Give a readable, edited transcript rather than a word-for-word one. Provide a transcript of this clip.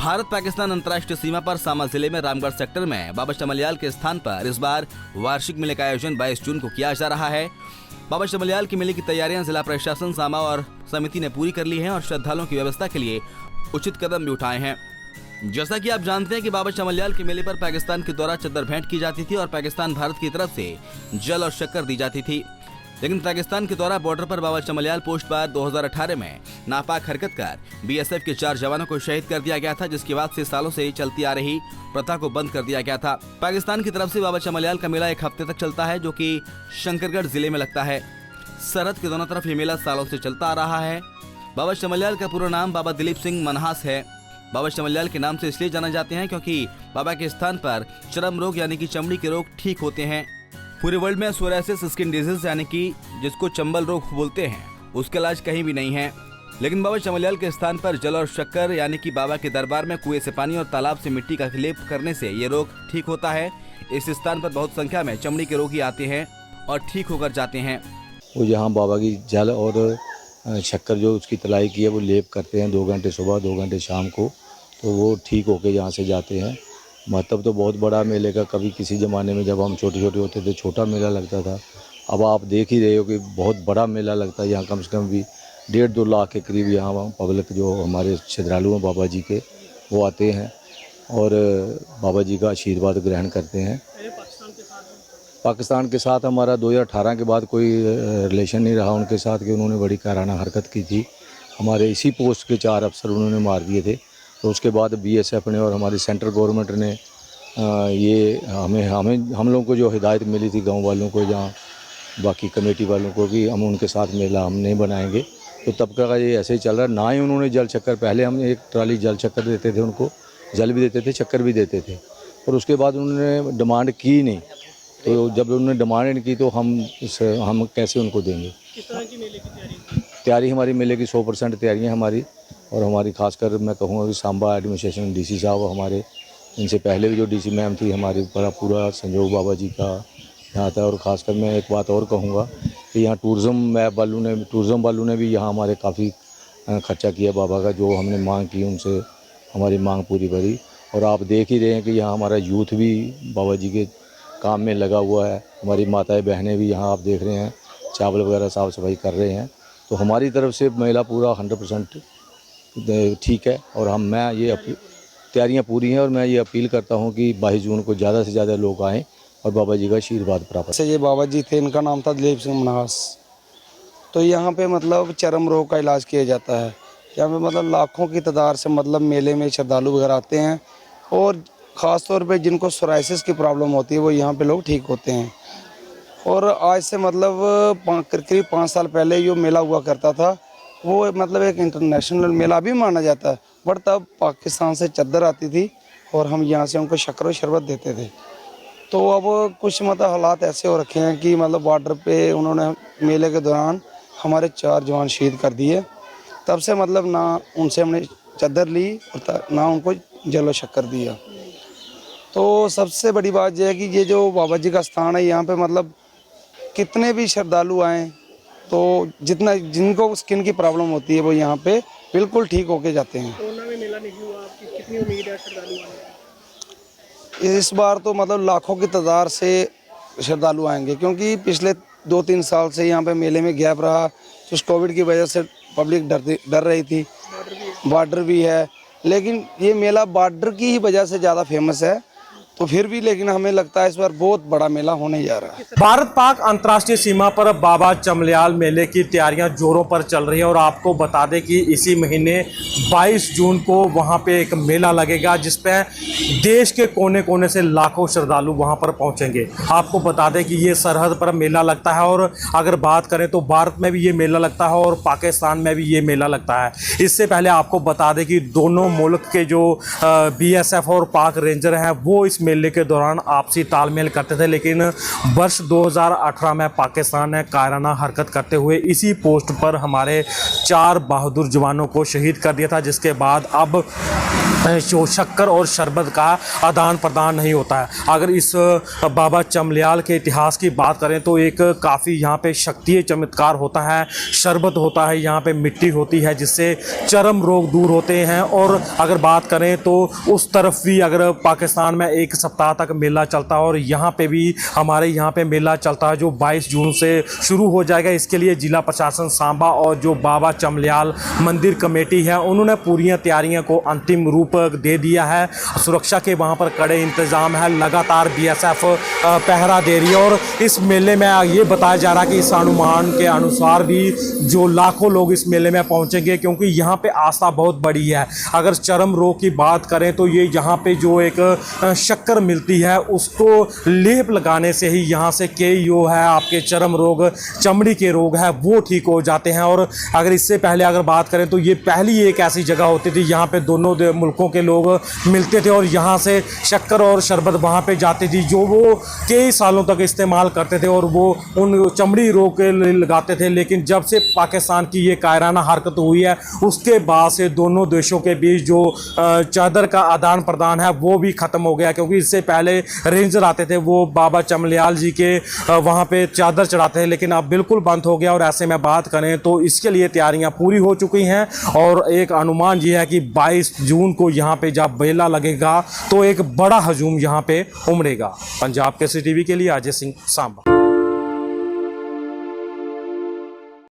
भारत पाकिस्तान अंतर्राष्ट्रीय सीमा पर सामा जिले में रामगढ़ सेक्टर में बाबा चमलियाल के स्थान पर इस बार वार्षिक मेले का आयोजन 22 जून को किया जा रहा है। बाबा चमलियाल के मेले की तैयारियां जिला प्रशासन सामा और समिति ने पूरी कर ली हैं और श्रद्धालुओं की व्यवस्था के लिए उचित कदम भी उठाए हैं। जैसा कि आप जानते हैं कि बाबा चमलियाल के मेले पर पाकिस्तान के द्वारा चद्दर भेंट की जाती थी और पाकिस्तान भारत की तरफ से जल और शक्कर दी जाती थी, लेकिन पाकिस्तान के द्वारा बॉर्डर पर बाबा चमलियाल पोस्ट पर 2018 में नापाक हरकत कर बीएसएफ के 4 जवानों को शहीद कर दिया गया था, जिसके बाद से सालों से चलती आ रही प्रथा को बंद कर दिया गया था। पाकिस्तान की तरफ से बाबा चमलियाल का मेला 1 हफ्ते तक चलता है, जो कि शंकरगढ़ जिले में लगता है। सरहद के दोनों तरफ ये मेला सालों से चलता आ रहा है। बाबा चमलियाल का पूरा नाम बाबा दिलीप सिंह मनहास है। बाबा चमलियाल के नाम से इसलिए जाना जाते हैं क्योंकि बाबा के स्थान पर चर्म रोग यानी कि चमड़ी के रोग ठीक होते हैं। पूरे वर्ल्ड में सोरायसिस स्किन डिजीज यानी कि जिसको चंबल रोग बोलते हैं, उसका इलाज कहीं भी नहीं है, लेकिन बाबा चमलियाल के स्थान पर जल और शक्कर यानी कि बाबा के दरबार में कुएं से पानी और तालाब से मिट्टी का लेप करने से ये रोग ठीक होता है। इस स्थान पर बहुत संख्या में चमड़ी के रोगी आते हैं और ठीक होकर जाते हैं। वो यहाँ बाबा की जल और शक्कर जो उसकी तलाई की है वो लेप करते हैं 2 घंटे सुबह 2 घंटे शाम को, तो वो ठीक होके यहाँ से जाते हैं। महत्व तो बहुत बड़ा मेले का, कभी किसी ज़माने में जब हम छोटे छोटे होते थे छोटा मेला लगता था, अब आप देख ही रहे हो कि बहुत बड़ा मेला लगता है। यहाँ कम से कम भी 1.5-2 लाख के करीब यहाँ पब्लिक जो हमारे श्रद्धालु हैं बाबा जी के वो आते हैं और बाबा जी का आशीर्वाद ग्रहण करते हैं। पाकिस्तान के साथ हमारा 2018 के बाद कोई रिलेशन नहीं रहा उनके साथ कि उन्होंने बड़ी कायराना हरकत की थी। हमारे इसी पोस्ट के 4 अफसर उन्होंने मार दिए थे, तो उसके बाद बीएसएफ ने और हमारी सेंट्रल गवर्नमेंट ने ये हम लोगों को जो हिदायत मिली थी गांव वालों को, जहाँ बाकी कमेटी वालों को, कि हम उनके साथ मेला हम नहीं बनाएंगे, तो तब का ये ऐसे ही चल रहा है। ना ही उन्होंने जल शक्कर, पहले हम 1 ट्राली जल शक्कर देते थे उनको, जल भी देते थे शक्कर भी देते थे, और उसके बाद उन्होंने डिमांड की नहीं। तो जब उन्होंने डिमांड नहीं की तो हम कैसे उनको देंगे। किस तरह की मेले की तैयारी हमारी मेले की 100% तैयारियाँ हमारी, और हमारी खासकर मैं कहूँगा कि सांबा एडमिनिस्ट्रेशन डीसी साहब हमारे, इनसे पहले भी जो डीसी मैम थी हमारी, बड़ा पूरा संजोग बाबा जी का यहाँ था। और ख़ासकर मैं एक बात और कहूँगा कि यहाँ टूरिज़्म वालों ने भी यहाँ हमारे काफ़ी खर्चा किया बाबा का, जो हमने मांग की उनसे हमारी मांग पूरी करी। और आप देख ही रहे हैं कि यहाँ हमारा यूथ भी बाबा जी के काम में लगा हुआ है। हमारी माताएं बहनें भी यहाँ आप देख रहे हैं चावल वगैरह साफ़ सफाई कर रहे हैं। तो हमारी तरफ से मेला पूरा 100% ठीक है। और मैं ये तैयारियां पूरी हैं, और मैं ये अपील करता हूं कि 22 जून को ज़्यादा से ज़्यादा लोग आएँ और बाबा जी का आशीर्वाद प्राप्त करें। ये बाबा जी थे, इनका नाम था दिलीप सिंह मनहास। तो यहाँ पे मतलब चर्म रोग का इलाज किया जाता है। यहाँ पे मतलब लाखों की तादाद से मतलब मेले में श्रद्धालु वगैरह आते हैं, और ख़ास तौर पे जिनको सोराइसिस की प्रॉब्लम होती है वो यहाँ पे लोग ठीक होते हैं। और आज से मतलब करीब 5 साल पहले जो मेला हुआ करता था वो मतलब एक इंटरनेशनल मेला भी माना जाता है, बट तब पाकिस्तान से चद्दर आती थी और हम यहाँ से उनको शक्कर और शरबत देते थे। तो अब कुछ मतलब हालात ऐसे हो रखे हैं कि मतलब बॉर्डर पे उन्होंने मेले के दौरान हमारे 4 जवान शहीद कर दिए। तब से मतलब ना उनसे हमने चद्दर ली और ना उनको जल और शक्कर दिया। तो सबसे बड़ी बात यह है कि ये जो बाबा जी का स्थान है, यहाँ पे मतलब कितने भी श्रद्धालु आएँ तो जिनको स्किन की प्रॉब्लम होती है वो यहाँ पे बिल्कुल ठीक होके जाते हैं। कोरोना में मेला नहीं हुआ, आपकी कितनी उम्मीद है श्रद्धालु आने? इस बार तो मतलब लाखों की तादाद से श्रद्धालु आएंगे, क्योंकि पिछले 2-3 साल से यहाँ पे मेले में गैप रहा, तो कोविड की वजह से पब्लिक डर रही थी। बॉर्डर भी है, लेकिन ये मेला बॉर्डर की ही वजह से ज़्यादा फेमस है, तो फिर भी लेकिन हमें लगता है इस बार बहुत बड़ा मेला होने जा रहा है। भारत पाक अंतर्राष्ट्रीय सीमा पर बाबा चमलियाल मेले की तैयारियां जोरों पर चल रही है, और आपको बता दें कि इसी महीने 22 जून को वहां पे एक मेला लगेगा जिसपे देश के कोने कोने से लाखों श्रद्धालु वहां पर पहुंचेंगे। आपको बता दें कि ये सरहद पर मेला लगता है, और अगर बात करें तो भारत में भी ये मेला लगता है और पाकिस्तान में भी ये मेला लगता है। इससे पहले आपको बता दें कि दोनों मुल्क के जो बीएसएफ और पाक रेंजर हैं वो इस मेले के दौरान आपसी तालमेल करते थे, लेकिन वर्ष 2018 में पाकिस्तान ने कायराना हरकत करते हुए इसी पोस्ट पर हमारे 4 बहादुर जवानों को शहीद कर दिया था, जिसके बाद अब जो शक्कर और शरबत का आदान प्रदान नहीं होता है। अगर इस बाबा चमलियाल के इतिहास की बात करें तो एक काफ़ी यहाँ पे शक्तिय चमत्कार होता है, शरबत होता है, यहाँ पे मिट्टी होती है जिससे चर्म रोग दूर होते हैं। और अगर बात करें तो उस तरफ भी अगर पाकिस्तान में 1 सप्ताह तक मेला चलता है और यहाँ पे भी हमारे यहाँ पे मेला चलता है जो 22 जून से शुरू हो जाएगा। इसके लिए जिला प्रशासन सांबा और जो बाबा चमलियाल मंदिर कमेटी है उन्होंने पूरी तैयारियों को अंतिम रूप दे दिया है। सुरक्षा के वहाँ पर कड़े इंतजाम है, लगातार बीएसएफ पहरा दे रही है। और इस मेले में ये बताया जा रहा है कि इस अनुमान के अनुसार भी जो लाखों लोग इस मेले में पहुँचेंगे क्योंकि यहाँ पे आस्था बहुत बड़ी है। अगर चर्म रोग की बात करें तो ये यहाँ पे जो एक शक्कर मिलती है उसको लेप लगाने से ही यहाँ से जो है आपके चर्म रोग, चमड़ी के रोग है वो ठीक हो जाते हैं। और अगर इससे पहले अगर बात करें तो ये पहली एक ऐसी जगह होती थी यहाँ पे दोनों मुल्कों के लोग मिलते थे और यहाँ से शक्कर और शरबत वहाँ पे जाती थी जो वो कई सालों तक इस्तेमाल करते थे और वो उन चमड़ी रोग के लिए लगाते थे। लेकिन जब से पाकिस्तान की ये कायराना हरकत हुई है उसके बाद से दोनों देशों के बीच जो चादर का आदान प्रदान है वो भी ख़त्म हो गया क्योंकि इससे पहले रेंजर आते थे वो बाबा चमलियाल जी के वहाँ पे चादर चढ़ाते थे, लेकिन अब बिल्कुल बंद हो गया। और ऐसे में बात करें तो इसके लिए तैयारियां पूरी हो चुकी हैं और एक अनुमान ये है कि 22 जून को यहाँ पे जब मेला लगेगा तो एक बड़ा हजूम यहाँ पे उमड़ेगा। पंजाब के CTV के लिए अजय सिंह सांबा।